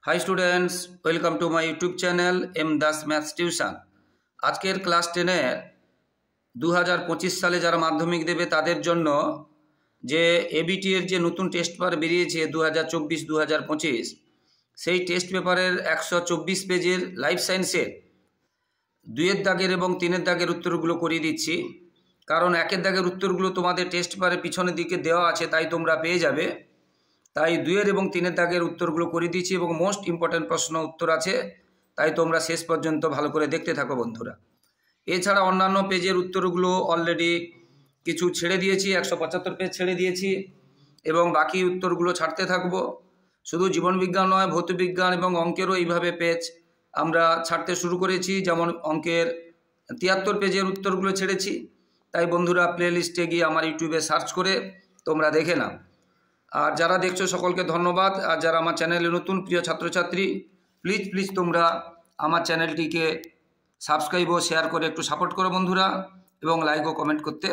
High students welcome to my YouTube channel M Das maths tuition. আজকের class 10-এর 2025 সালে যারা মাধ্যমিক দেবে তাদের জন্য যে এবিটি এর যে নতুন টেস্ট পেপার বেরিয়েছে 2024-2025 সেই টেস্ট পেপারের 124 পেজের লাইফ সায়েন্সের 2-এর দাগের এবং 3-এর দাগের উত্তরগুলো করিয়ে দিচ্ছি। কারণ 1-এর দাগের উত্তরগুলো তোমাদের টেস্ট পেপারের পিছনের দিকে দেওয়া আছে, তাই তোমরা পেয়ে যাবে। তাই 2-এর এবং 3-এর দাগের উত্তরগুলো করে দিচ্ছি এবং মোস্ট ইম্পর্ট্যান্ট প্রশ্ন উত্তর আছে, তাই তোমরা শেষ পর্যন্ত ভালো করে দেখতে থাকো বন্ধুরা। এছাড়া অন্যান্য পেজের উত্তরগুলো অলরেডি কিছু ছেড়ে দিয়েছি, 175 পেজ ছেড়ে দিয়েছি এবং বাকি উত্তরগুলো ছাড়তে থাকবো। শুধু জীবনবিজ্ঞান নয়, ভৌতবিজ্ঞান এবং অঙ্কেরও এইভাবে পেজ আমরা ছাড়তে শুরু করেছি। যেমন অঙ্কের 73 পেজের উত্তরগুলো ছেড়েছি। তাই বন্ধুরা প্লে লিস্টে গিয়ে আমার ইউটিউবে সার্চ করে তোমরা দেখে নাও। আর যারা দেখছো সকলকে ধন্যবাদ। আর যারা আমার চ্যানেলে নতুন প্রিয় ছাত্রছাত্রী, প্লিজ তোমরা আমার চ্যানেলটিকে সাবস্ক্রাইব ও শেয়ার করে একটু সাপোর্ট করো বন্ধুরা, এবং লাইক ও কমেন্ট করতে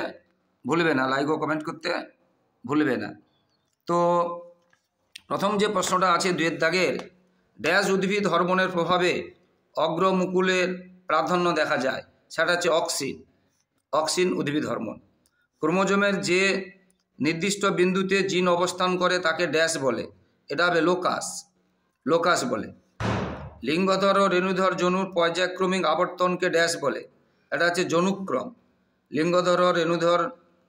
ভুলবে না। তো প্রথম যে প্রশ্নটা আছে 2-এর দাগের, ড্যাশ উদ্ভিদ হরমোনের প্রভাবে অগ্রমুকুলের প্রাধান্য দেখা যায়, সেটা হচ্ছে অক্সিন উদ্ভিদ হরমোন। ক্রোমোজোমের যে নির্দিষ্ট বিন্দুতে জিন অবস্থান করে তাকে ড্যাশ বলে, এটা হবে লোকাস বলে। লিঙ্গধর ও রেণুধর জনুর পর্যায়ক্রমিক আবর্তনকে ড্যাশ বলে, এটা হচ্ছে জনুক্রম। লিঙ্গধর ও রেণুধর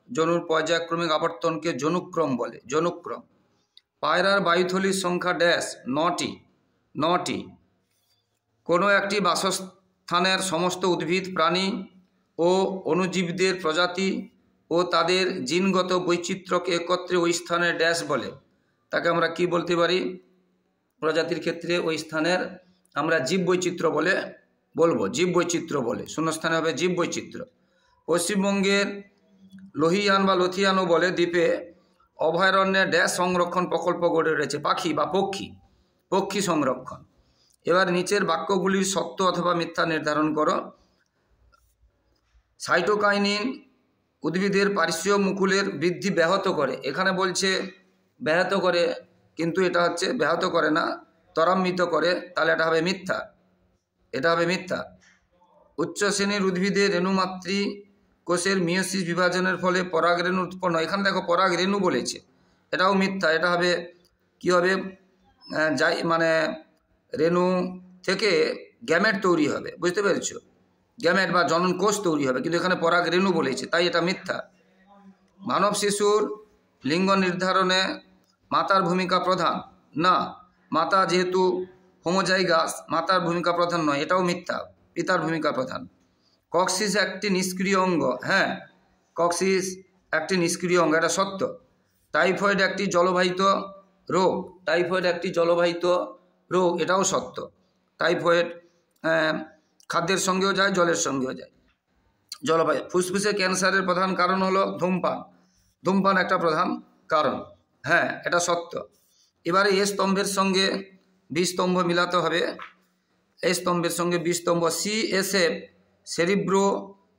জনুর পর্যায়ক্রমিক আবর্তনকে জনুক্রম বলে, জনুক্রম। পায়রার বায়ুথলির সংখ্যা ড্যাশ 9টি। কোনো একটি বাসস্থানের সমস্ত উদ্ভিদ, প্রাণী ও অণুজীবদের প্রজাতি ও তাদের জিনগত বৈচিত্র্যকে একত্রে ওই স্থানের ড্যাশ বলে, তাকে আমরা কি বলতে পারি? প্রজাতির ক্ষেত্রে ওই স্থানের আমরা জীববৈচিত্র্য বলে, শূন্যস্থানে হবে জীববৈচিত্র্য। পশ্চিমবঙ্গের লোহিয়ান বা লথিয়ানও বলে দ্বীপে অভয়ারণ্যে ড্যাশ সংরক্ষণ প্রকল্প গড়ে রয়েছে, পাখি বা পক্ষী সংরক্ষণ। এবার নিচের বাক্যগুলির সত্য অথবা মিথ্যা নির্ধারণ করো। সাইটোকাইনিন উদ্ভিদের পার্শ্বীয় মুকুলের বৃদ্ধি ব্যাহত করে, এখানে বলছে ব্যাহত করে, কিন্তু এটা হচ্ছে ব্যাহত করে না, ত্বরান্বিত করে, তাহলে এটা হবে মিথ্যা। উচ্চ শ্রেণীর উদ্ভিদের রেণুমাতৃ কোষের মিয়োসিস বিভাজনের ফলে পরাগরেণু উৎপন্ন, এখানে দেখো পরাগরেণু বলেছে, এটাও মিথ্যা। এটা হবে কি হবে, মানে রেণু থেকে গ্যামেট তৈরি হবে, বুঝতে পেরেছো? গ্যামেট বা জনন কোষ তৈরি হবে, কিন্তু এখানে পরাগরেণু বলেছে, তাই এটা মিথ্যা। মানব শিশুর লিঙ্গ নির্ধারণে মাতার ভূমিকা প্রধান না, মাতা যেহেতু হোমোজাইগাস, মাতার ভূমিকা প্রধান নয়, এটাও মিথ্যা, পিতার ভূমিকা প্রধান। কক্সিস একটি নিষ্ক্রিয় অঙ্গ, হ্যাঁ কক্সিস একটি নিষ্ক্রিয় অঙ্গ, এটা সত্য। টাইফয়েড একটি জলবাহিত রোগ, এটাও সত্য। টাইফয়েড খাদ্যের সঙ্গেও যায়, জলের সঙ্গেও যায়, জলবায়ু। ফুসফুসে ক্যান্সারের প্রধান কারণ হলো ধূমপান একটা প্রধান কারণ, হ্যাঁ এটা সত্য। এবারে এ স্তম্ভের সঙ্গে বি স্তম্ভ মিলাতে হবে। এ স্তম্ভের সঙ্গে বি স্তম্ভ, CSF সেরিব্রো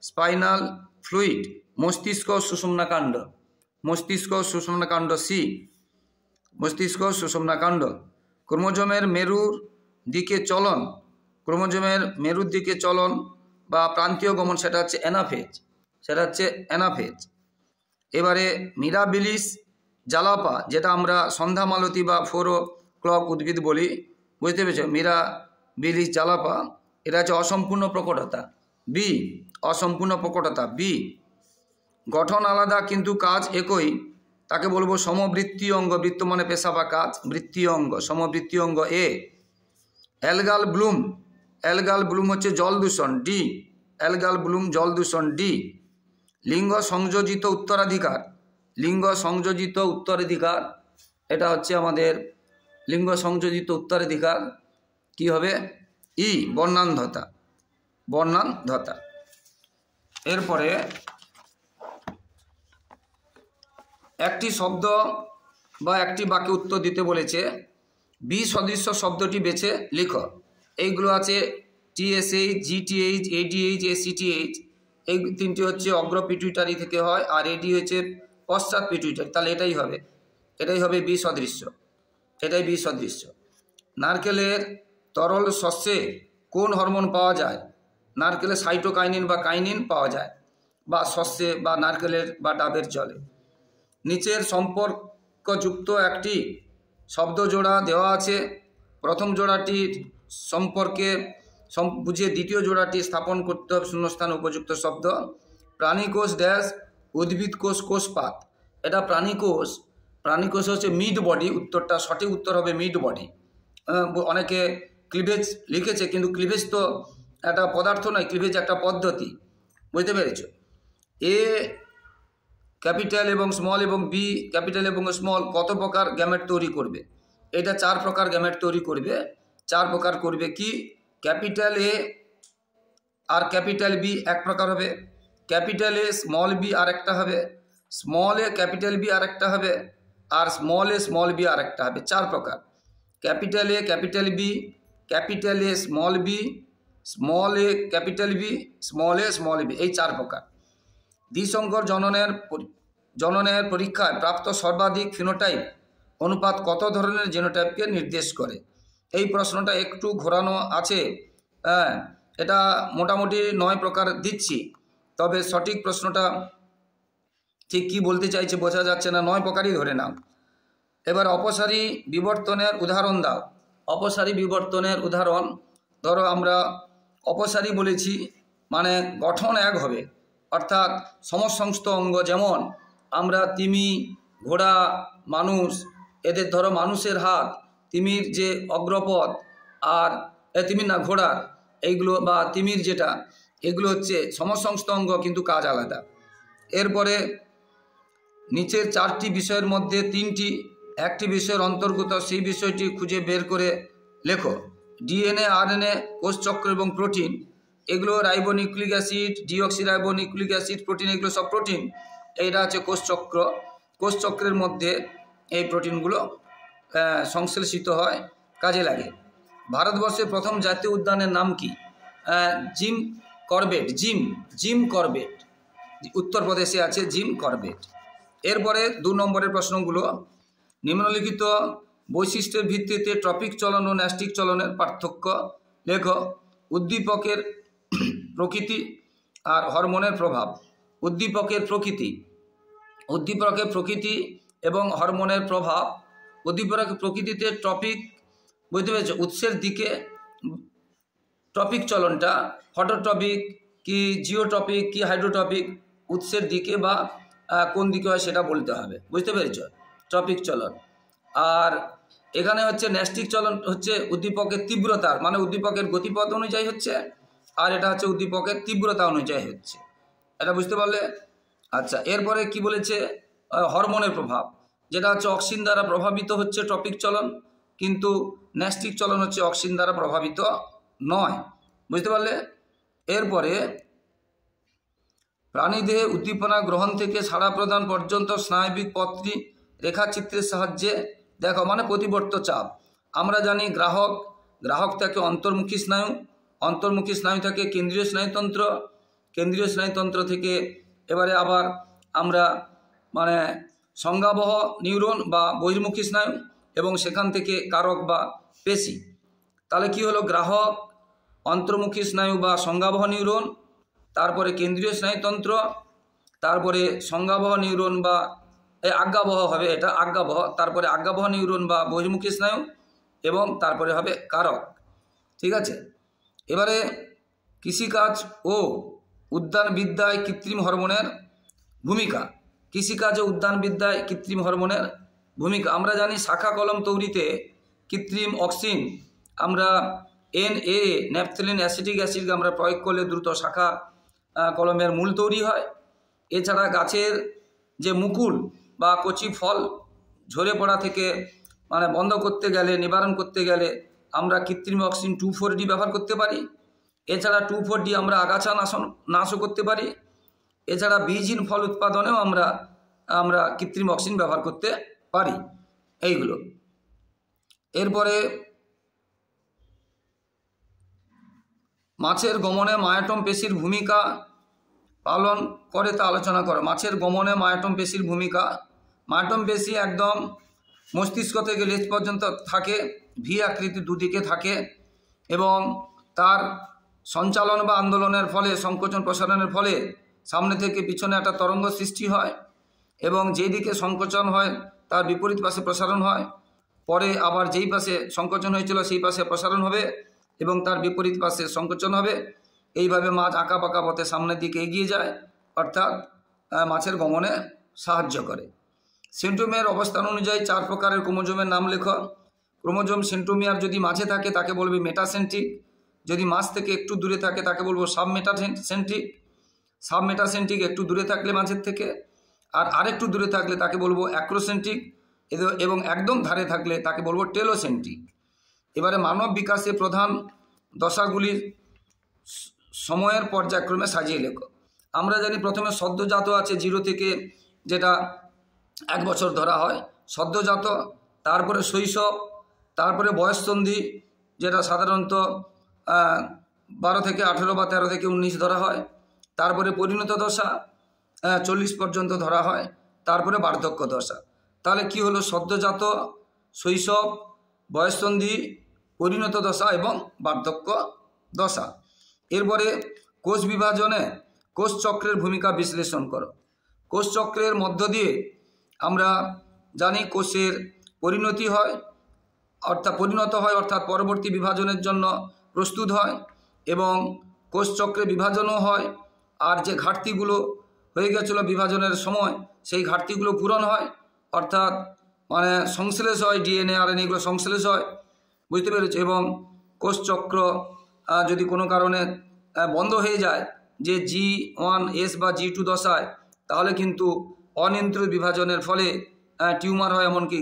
স্পাইনাল ফ্লুইড, মস্তিষ্ক সুষুম্নাকাণ্ড। ক্রোমোজোমের মেরুর দিকে চলন বা প্রান্তীয় গমন, সেটা হচ্ছে অ্যানাফেজ। এবারে মিরাবিলিস জালাপা, যেটা আমরা সন্ধ্যা মালতী বা 4 o'clock উদ্ভিদ বলি, বুঝতে পেরেছ? মিরাবিলিস জালাপা, এটা হচ্ছে অসম্পূর্ণ প্রকটতা, বি। গঠন আলাদা কিন্তু কাজ একই, তাকে বলবো সমবৃত্তীয় অঙ্গ, বৃত্ত মানে পেশা বা কাজ, বৃত্তীয় অঙ্গ, সমবৃত্তীয় অঙ্গ, এ। অ্যালগাল ব্লুম হচ্ছে জল দূষণ, ডি। লিঙ্গ সংযোজিত উত্তরাধিকার, এটা হচ্ছে আমাদের লিঙ্গ সংযোজিত উত্তরাধিকার, কি হবে? ই, বর্ণান্ধতা। এরপরে একটি শব্দ বা একটি বাক্যে উত্তর দিতে বলেছে, বি সদৃশ্য শব্দটি বেছে লিখো। এইগুলো আছে TSH, GTH, ADH, ACTH, এই 3টি হচ্ছে অগ্র পিটুইটারি থেকে হয়, আর এডি হচ্ছে পশ্চাৎ পিটুইটারি, তাহলে এটাই হবে বি সদৃশ্য, নারকেলের তরল শস্যে কোন হরমোন পাওয়া যায়? নারকেলে সাইটোকাইনিন বা কাইনিন পাওয়া যায়, বা শস্যে বা নারকেলের বা ডাবের জলে। নিচের সম্পর্কযুক্ত একটি শব্দ জোড়া দেওয়া আছে। প্রথম জোড়াটির সম্পর্কে বুঝিয়ে দ্বিতীয় জোড়াটি স্থাপন করতে হবে শূন্যস্থান উপযুক্ত শব্দ। প্রাণীকোষ ড্যাশ উদ্ভিদ কোষ কোষপাত। এটা প্রাণীকোষ, প্রাণীকোষ হচ্ছে মিড বডি। উত্তরটা সঠিক উত্তর হবে মিড বডি। অনেকে ক্লিভেজ লিখেছে, কিন্তু ক্লিভেজ তো একটা পদার্থ নয়, ক্লিভেজ একটা পদ্ধতি। বুঝতে পেরেছ? এ ক্যাপিটাল এবং স্মল এবং বি ক্যাপিটাল এবং স্মল কত প্রকার গ্যামেট তৈরি করবে? এটা 4 প্রকার গ্যামেট তৈরি করবে। 4 প্রকার করবে কি? ক্যাপিটাল এ আর ক্যাপিটাল বি এক প্রকার হবে, ক্যাপিটাল এ স্মল বি আর একটা হবে, স্মল এ ক্যাপিটাল বি আর একটা হবে, আর স্মল এ স্মল বি আর একটা হবে। 4 প্রকার। Capital A capital B, capital A small B, small A capital B, small A small B, এই 4 প্রকার। দ্বিসংকর জননের পরীক্ষায় প্রাপ্ত সর্বাধিক ফিনোটাইপ অনুপাত কত ধরনের জিনোটাইপকে নির্দেশ করে? এই প্রশ্নটা একটু ঘোরানো আছে। হ্যাঁ, এটা মোটামুটি 9 প্রকার দিচ্ছি, তবে সঠিক প্রশ্নটা ঠিক কি বলতে চাইছে বোঝা যাচ্ছে না। 9 প্রকারই ধরে নাও। এবার অপসারী বিবর্তনের উদাহরণ দাও। অপসারী বিবর্তনের উদাহরণ ধরো, আমরা অপসারী বলেছি মানে গঠন এক হবে, অর্থাৎ সমসমস্ত অঙ্গ। যেমন আমরা তিমি, ঘোড়া, মানুষ, এদের ধরো মানুষের হাত, তিমির যে অগ্রপদ আর তিমির না ঘোড়ার, এইগুলো বা তিমির যেটা, এগুলো হচ্ছে সমসমস্ত অঙ্গ কিন্তু কাজ আলাদা। এরপরে নিচের 4টি বিষয়ের মধ্যে 3টি একটি বিষয়ের অন্তর্গত, সেই বিষয়টি খুঁজে বের করে লেখো। ডিএনএ, আরএনএ, কোষচক্র এবং প্রোটিন, এগুলো ribonucleic acid, deoxyribonucleic acid, protein, এগুলো সব প্রোটিন। এইটা হচ্ছে কোষচক্র। কোষচক্রের মধ্যে এই প্রোটিনগুলো সংশ্লেষিত হয়, কাজে লাগে। ভারতবর্ষের প্রথম জাতীয় উদ্যানের নাম কি? Jim Corbett. জিম করবেট উত্তরপ্রদেশে আছে, জিম করবেট। এরপরে 2 নম্বরের প্রশ্নগুলো। নিম্নলিখিত বৈশিষ্ট্যের ভিত্তিতে ট্রপিক চলন ও ন্যাস্টিক চলনের পার্থক্য লেখো। উদ্দীপকের প্রকৃতি আর হরমোনের প্রভাব। উদ্দীপকের প্রকৃতি এবং হরমোনের প্রভাব। উদ্দীপকের প্রকৃতিতে ট্রপিক, বুঝতে পেরেছ, উৎসের দিকে ট্রপিক চলনটা ফটোট্রপিক কি জিওট্রপিক কি হাইড্রোট্রপিক, উৎসের দিকে বা কোন দিকে হয় সেটা বলতে হবে। বুঝতে পেরেছ? ট্রপিক চলন। আর এখানে হচ্ছে ন্যাস্টিক চলন হচ্ছে উদ্দীপকের তীব্রতার, মানে উদ্দীপকের গতিপথ অনুযায়ী হচ্ছে, আর এটা হচ্ছে উদ্দীপকের তীব্রতা অনুযায়ী হচ্ছে। এটা বুঝতে পারলে? আচ্ছা, এরপরে কি বলেছে? হরমোনের প্রভাব, যেটা হচ্ছে অক্সিন দ্বারা প্রভাবিত হচ্ছে ট্রপিক চলন, কিন্তু ন্যাস্টিক চলন হচ্ছে অক্সিন দ্বারা প্রভাবিত নয়। বুঝতে পারলে? এরপরে প্রাণীদেহে উদ্দীপনা গ্রহণ থেকে সাড়া প্রদান পর্যন্ত স্নায়বিক পথটি রেখাচিত্রের সাহায্যে দেখো, মানে প্রতিবর্ত চাপ। আমরা জানি গ্রাহক থাকে অন্তর্মুখী স্নায়ু, অন্তর্মুখী স্নায়ু থাকে কেন্দ্রীয় স্নায়ুতন্ত্র, কেন্দ্রীয় স্নায়ুতন্ত্র থেকে এবারে আবার আমরা মানে সংজ্ঞাবহ নিউরন বা বহির্মুখী স্নায়ু, এবং সেখান থেকে কারক বা পেশি। তাহলে কি হলো? গ্রাহক, অন্তর্মুখী স্নায়ু বা সংজ্ঞাবহ নিউরন, তারপরে কেন্দ্রীয় স্নায়ুতন্ত্র, তারপরে সংজ্ঞাবহ নিউরন বা আজ্ঞাবহ হবে, এটা আজ্ঞাবহ, তারপরে আজ্ঞাবহ নিউরন বা বহির্মুখী স্নায়ু, এবং তারপরে হবে কারক। ঠিক আছে? এবারে কৃষিকাজ ও উদ্যানবিদ্যায় কৃত্রিম হরমোনের ভূমিকা। কৃষিকাজ ও উদ্যানবিদ্যায় কৃত্রিম হরমোনের ভূমিকা। আমরা জানি শাখা কলম তৈরিতে কৃত্রিম অক্সিন, আমরা NA ন্যাপথলিন অ্যাসিটিক অ্যাসিডকে আমরা প্রয়োগ করলে দ্রুত শাখা কলমের মূল তৈরি হয়। এছাড়া গাছের যে মুকুল বা কচি ফল ঝরে পড়া থেকে মানে বন্ধ করতে গেলে, নিবারণ করতে গেলে আমরা কৃত্রিম অক্সিন 2,4-D ব্যবহার করতে পারি। এছাড়া 2,4-D আমরা আগাছা নাশও করতে পারি। এছাড়া বীজহীন ফল উৎপাদনেও আমরা কৃত্রিম অক্সিন ব্যবহার করতে পারি। এইগুলো। এরপরে মাছের গমনে মায়োটম পেশির ভূমিকা পালন করে তা আলোচনা করো। মাছের গমনে মায়োটম পেশির ভূমিকা। মায়োটম পেশি একদম মস্তিষ্ক থেকে লেজ পর্যন্ত থাকে, ভি আকৃতি দুদিকে থাকে এবং তার সঞ্চালন বা আন্দোলনের ফলে, সংকোচন প্রসারণের ফলে সামনে থেকে পিছনে একটা তরঙ্গ সৃষ্টি হয় এবং যেই দিকে সংকোচন হয় তার বিপরীত পাশে প্রসারণ হয়, পরে আবার যেই পাশে সংকোচন হয়েছিল সেই পাশে প্রসারণ হবে এবং তার বিপরীত পাশে সংকোচন হবে। এইভাবে মাছ আঁকা পাকা পথে সামনের দিকে এগিয়ে যায়, অর্থাৎ মাছের গমনে সাহায্য করে। সেন্ট্রোমিয়ার অবস্থান অনুযায়ী 4 প্রকারের ক্রোমোজোমের নাম লেখ। ক্রোমোজোম সেন্ট্রোমিয়ার যদি মাঝে থাকে তাকে বলবে মেটাসেন্ট্রিক, যদি মাছ থেকে একটু দূরে থাকে তাকে বলবো সাবমেটাসেন্ট্রিক। সাবমেটাসেন্ট্রিক একটু দূরে থাকলে মাঝের থেকে, আর আরেকটু দূরে থাকলে তাকে বলবো অ্যাক্রোসেন্ট্রিক, এবং একদম ধারে থাকলে তাকে বলবো টেলোসেন্ট্রিক। এবারে মানব বিকাশে প্রধান দশাগুলি সময়ের পর্যায়ক্রমে সাজিয়ে লেখো। আমরা জানি প্রথমে সদ্যজাত আছে 0 থেকে, যেটা 1 বছর ধরা হয় সদ্যজাত, তারপরে শৈশব, তারপরে বয়ঃসন্ধি যেটা সাধারণত 12 থেকে 18 বা 13 থেকে 19 ধরা হয়, তারপরে পরিণত দশা 40 পর্যন্ত ধরা হয়, তারপরে বার্ধক্য দশা। তাহলে কি হলো? সদ্যজাত, শৈশব, বয়ঃসন্ধি, পরিণত দশা এবং বার্ধক্য দশা। এরপরে কোষ বিভাজনে কোষচক্রের ভূমিকা বিশ্লেষণ করো। কোষচক্রের মধ্য দিয়ে আমরা জানি কোষের পরিণত হয়, অর্থাৎ পরবর্তী বিভাজনের জন্য প্রস্তুত হয় এবং কোষচক্রে বিভাজনও হয়। আর যে ঘাটতিগুলো হয়ে গেছিলো বিভাজনের সময়, সেই ঘাটতিগুলো পূরণ হয়, অর্থাৎ মানে সংশ্লেষ হয়, ডিএনএ আরএনএ এগুলো সংশ্লেষ হয়, বুঝতে পেরেছো। এবং কোষচক্র যদি কোনো কারণে বন্ধ হয়ে যায়, যে G1S বা G2 দশায়, তাহলে কিন্তু অনিয়ন্ত্রিত বিভাজনের ফলে টিউমার হয়, এমনকি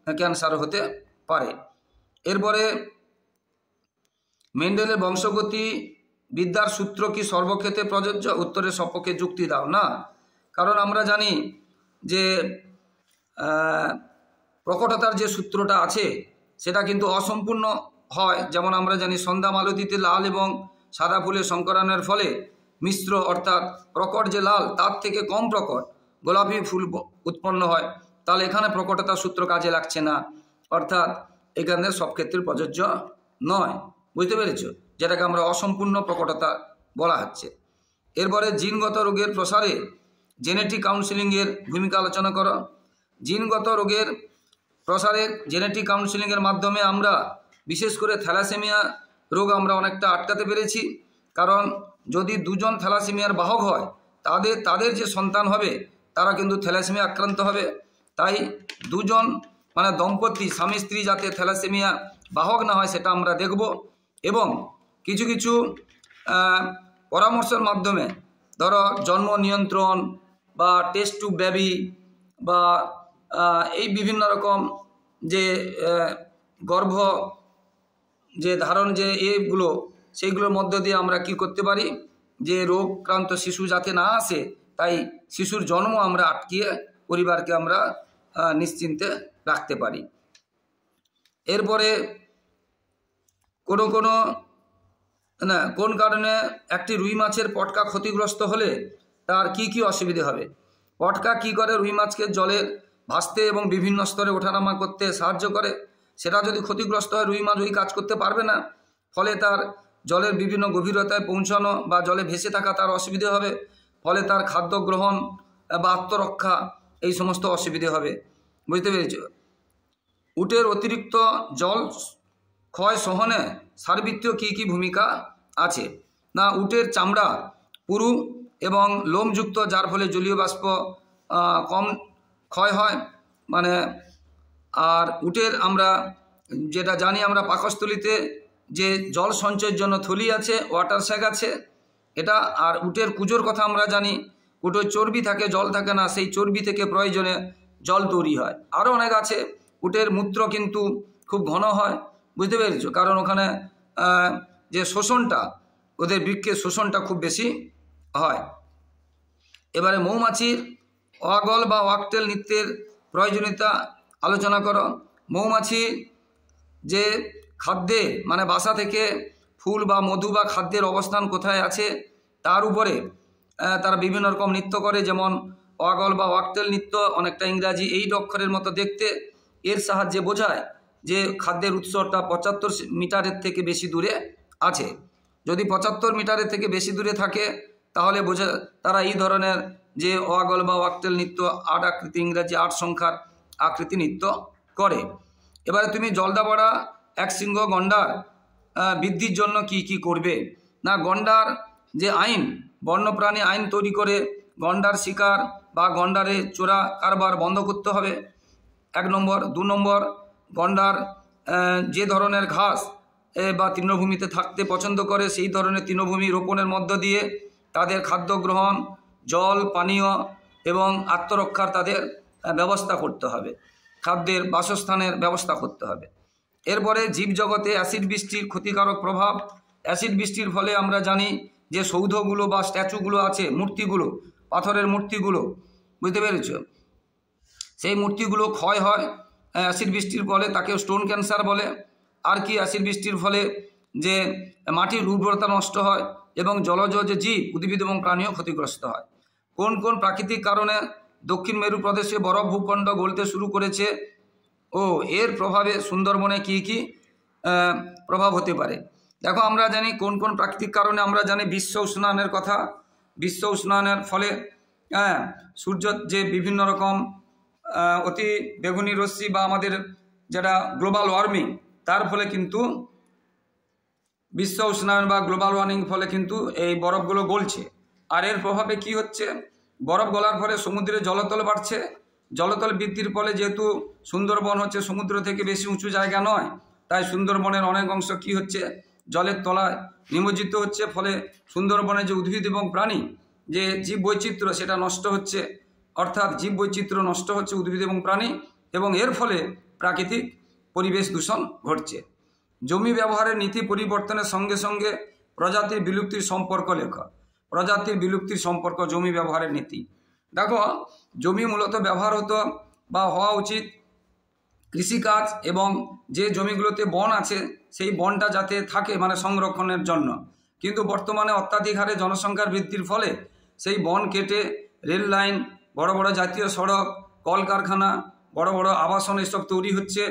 ক্যান্সার হতে পারে। এরপরে মেন্ডেলের বংশগতি বিদ্যার সূত্র কি সর্বক্ষেত্রে প্রযোজ্য? উত্তরের সপক্ষে যুক্তি দাও। না, কারণ আমরা জানি যে প্রকটতার যে সূত্রটা আছে সেটা কিন্তু অসম্পূর্ণ হয়। যেমন আমরা জানি সন্ধ্যা মালতীতে লাল এবং সাদা ফুলের সংকরণের ফলে মিশ্র, অর্থাৎ প্রকট যে লাল তার থেকে কম প্রকট গোলাপি ফুল উৎপন্ন হয়। তাহলে এখানে প্রকটতার সূত্র কাজে লাগছে না, অর্থাৎ এখানে সব ক্ষেত্রে প্রযোজ্য নয়, বুঝতে পেরেছো, যেটাকে আমরা অসম্পূর্ণ প্রকটতা বলা হচ্ছে। এরপরে জিনগত রোগের প্রসারে জেনেটিক কাউন্সেলিংয়ের ভূমিকা আলোচনা করো। জিনগত রোগের প্রসারে জেনেটিক কাউন্সেলিংয়ের মাধ্যমে আমরা বিশেষ করে থ্যালাসেমিয়া রোগ আমরা অনেকটা আটকাতে পেরেছি। কারণ যদি 2 জন থ্যালাসেমিয়ার বাহক হয়, তাদের যে সন্তান হবে তারা কিন্তু থ্যালাসেমিয়া আক্রান্ত হবে। তাই 2 জন মানে দম্পতি স্বামী স্ত্রী যাতে থ্যালাসেমিয়া বাহক না হয় সেটা আমরা দেখব। এবং কিছু কিছু পরামর্শের মাধ্যমে, ধরো জন্ম নিয়ন্ত্রণ বা টেস্ট টু বেবি বা এই বিভিন্ন রকম যে গর্ভ যে ধারণ যে এগুলো, সেইগুলোর মধ্য দিয়ে আমরা কি করতে পারি, যে রোগক্রান্ত শিশু যাতে না আসে, তাই শিশুর জন্ম আমরা আটকিয়ে পরিবারকে আমরা নিশ্চিন্তে রাখতে পারি। এরপরে কোন কারণে একটি রুই মাছের পটকা ক্ষতিগ্রস্ত হলে তার কি কি অসুবিধে হবে? পটকা কি করে? রুই মাছকে জলে ভাসতে এবং বিভিন্ন স্তরে ওঠানামা করতে সাহায্য করে। সেটা যদি ক্ষতিগ্রস্ত হয়, রুই মাছ ওই কাজ করতে পারবে না, ফলে তার জলের বিভিন্ন গভীরতায় পৌঁছানো বা জলে ভেসে থাকা তার অসুবিধে হবে, ফলে তার খাদ্য গ্রহণ বা আত্মরক্ষা এই সমস্ত অসুবিধে হবে, বুঝতে পেরেছ। উটের অতিরিক্ত জল ক্ষয় সহনে সারবৃত্তীয় কী কী ভূমিকা আছে? না, উটের চামড়া পুরু এবং লোমযুক্ত, যার ফলে জলীয় বাষ্প কম ক্ষয় হয়, মানে আর উটের আমরা যেটা জানি, আমরা পাকস্থলিতে যে জল সঞ্চয়ের জন্য থলি আছে, ওয়াটার স্যাক আছে এটা। আর উটের কুজোর কথা আমরা জানি, উটের চর্বি থাকে, জল থাকে না, সেই চর্বি থেকে প্রয়োজনে জল তৈরি হয়। আরও অনেক আছে। উটের মূত্র কিন্তু খুব ঘন হয়, বুঝতে পেরেছো, কারণ ওখানে যে শোষণটা, ওদের বৃক্কের শোষণটা খুব বেশি হয়। এবারে মৌমাছির ওয়াগল বা ওয়াকটেল নৃত্যের প্রয়োজনীয়তা আলোচনা করো। মৌমাছি যে খাদ্যে মানে বাসা থেকে ফুল বা মধু বা খাদ্যের অবস্থান কোথায় আছে তার উপরে তারা বিভিন্ন রকম নৃত্য করে, যেমন ওয়াগল বা ওয়াকটেল নৃত্য, অনেকটা ইংরাজি 8 অক্ষরের মতো দেখতে। এর সাহায্যে বোঝায় যে খাদ্যের উৎসটা 75 মিটারের থেকে বেশি দূরে আছে। যদি 75 মিটারের থেকে বেশি দূরে থাকে তাহলে তারা এই ধরনের যে ওয়াগল বা ওয়াকটেল নৃত্য 8 আকৃতি, ইংরাজি 8 সংখ্যার আকৃতি নৃত্য করে। এবারে তুমি জলদাপাড়া একশৃঙ্গ গন্ডার বৃদ্ধির জন্য কি কি করবে না, গন্ডার যে আইন, বন্যপ্রাণী আইন তৈরি করে গন্ডার শিকার বা গন্ডারে চোরা কারবার বন্ধ করতে হবে, 1 নম্বর। 2 নম্বর, গন্ডার যে ধরনের ঘাস বা তৃণভূমিতে থাকতে পছন্দ করে সেই ধরনের তৃণভূমি রোপণের মধ্য দিয়ে তাদের খাদ্য গ্রহণ, জল পানীয় এবং আত্মরক্ষার তাদের ব্যবস্থা করতে হবে, খাদ্যের বাসস্থানের ব্যবস্থা করতে হবে। এরপরে জীবজগতে অ্যাসিড বৃষ্টির ক্ষতিকারক প্রভাব। অ্যাসিড বৃষ্টির ফলে আমরা জানি যে সৌধগুলো বা স্ট্যাচুগুলো আছে, মূর্তিগুলো, পাথরের মূর্তিগুলো, বুঝতে পেরেছ, সেই মূর্তিগুলো ক্ষয় হয় অ্যাসিড বৃষ্টির ফলে, তাকে স্টোন ক্যান্সার বলে। আর কি, অ্যাসিড বৃষ্টির ফলে যে মাটির উর্বরতা নষ্ট হয় এবং জলজ যে জীব, উদ্ভিদ এবং প্রাণীও ক্ষতিগ্রস্ত হয়। কোন কোন প্রাকৃতিক কারণে দক্ষিণ মেরু প্রদেশে বরফ ভূখণ্ড গলতে শুরু করেছে ও এর প্রভাবে সুন্দরবনে কি কি প্রভাব হতে পারে? দেখো, আমরা জানি কোন কোন প্রাকৃতিক কারণে, আমরা জানি বিশ্ব উষ্ণায়নের কথা। বিশ্ব উষ্ণায়নের ফলে সূর্য যে বিভিন্ন রকম অতি বেগুনি রশ্মি বা আমাদের যেটা গ্লোবাল ওয়ার্মিং, তার ফলে কিন্তু বিশ্ব উষ্ণায়ন বা গ্লোবাল ওয়ার্মিং ফলে কিন্তু এই বরফগুলো গলছে। আর এর প্রভাবে কি হচ্ছে, বরফ গলার ফলে সমুদ্রে জলতল বাড়ছে। জলতল বৃদ্ধির ফলে যেহেতু সুন্দরবন হচ্ছে সমুদ্র থেকে বেশি উঁচু জায়গা নয়, তাই সুন্দরবনের অনেক অংশ কি হচ্ছে, জলের তলায় নিমজ্জিত হচ্ছে। ফলে সুন্দরবনের যে উদ্ভিদ এবং প্রাণী যে জীব বৈচিত্র্য সেটা নষ্ট হচ্ছে, অর্থাৎ জীব বৈচিত্র্য নষ্ট হচ্ছে, উদ্ভিদ এবং প্রাণী, এবং এর ফলে প্রাকৃতিক পরিবেশ দূষণ ঘটছে। জমি ব্যবহারের নীতি পরিবর্তনের সঙ্গে সঙ্গে প্রজাতির বিলুপ্তির সম্পর্ক লেখা। প্রজাতির বিলুপ্তির সম্পর্ক জমি ব্যবহারের নীতি। দেখো, জমি মূলত ব্যবহার হতো বা হওয়া উচিত কৃষিকাজ এবং যে জমিগুলোতে বন আছে সেই বনটা যাতে থাকে, মানে সংরক্ষণের জন্য। কিন্তু বর্তমানে অত্যাধিক হারে জনসংখ্যার বৃদ্ধির ফলে সেই বন কেটে রেল লাইন, বড় বড় জাতীয় সড়ক, কলকারখানা, বড় বড় আবাসন এসব তৈরি হচ্ছে,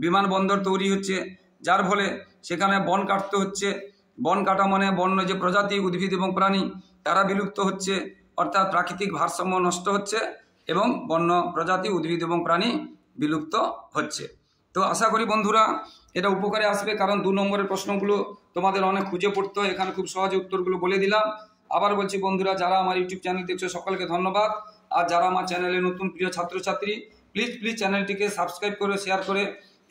বিমানবন্দর তৈরি হচ্ছে, যার ফলে সেখানে বন কাটতে হচ্ছে। বন কাটা মানে বন্য যে প্রজাতি উদ্ভিদ এবং প্রাণী তারা বিলুপ্ত হচ্ছে, অর্থাৎ প্রাকৃতিক ভারসাম্য নষ্ট হচ্ছে এবং বন্য প্রজাতি উদ্ভিদ এবং প্রাণী বিলুপ্ত হচ্ছে। তো আশা করি বন্ধুরা এটা উপকারে আসবে, কারণ 2 নম্বরের প্রশ্নগুলো তোমাদের অনেক খুঁজে পড়তে হয়, এখানে খুব সহজে উত্তরগুলো বলে দিলাম। আবার বলছি বন্ধুরা, যারা আমার ইউটিউব চ্যানেল দেখছো সকলকে ধন্যবাদ। আর যারা আমার চ্যানেলে নতুন প্রিয় ছাত্রছাত্রী, প্লিজ চ্যানেলটিকে সাবস্ক্রাইব করে শেয়ার করে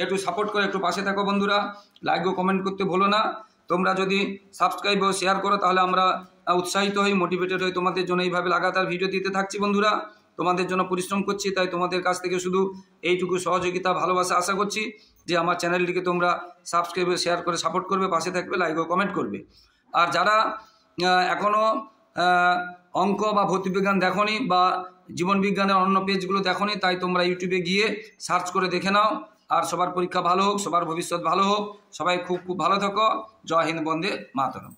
একটু সাপোর্ট করে একটু পাশে থাকো বন্ধুরা। লাইক ও কমেন্ট করতে ভুলো না। তোমরা যদি সাবস্ক্রাইব ও শেয়ার করো তাহলে আমরা উৎসাহিত হই, মোটিভেটেড হই, তোমাদের জন্য এইভাবে লাগাতার ভিডিও দিতে থাকছি বন্ধুরা। তোমাদের জন্য পরিশ্রম করছি, তাই তোমাদের কাছ থেকে শুধু এইটুকু সহযোগিতা, ভালোবাসা আশা করছি যে আমার চ্যানেলটিকে তোমরা সাবস্ক্রাইব শেয়ার করে সাপোর্ট করবে, পাশে থাকবে, লাইক ও কমেন্ট করবে। আর যারা এখনও অঙ্ক বা ভৌতবিজ্ঞান দেখোনি বা জীবনবিজ্ঞানের অন্য পেজগুলো দেখোনি, তাই তোমরা ইউটিউবে গিয়ে সার্চ করে দেখে নাও। আর সবার পরীক্ষা ভালো হোক, সবার ভবিষ্যৎ ভালো হোক, সবাই খুব ভালো থাকো। জয় হিন্দ, বন্দে মাতরম।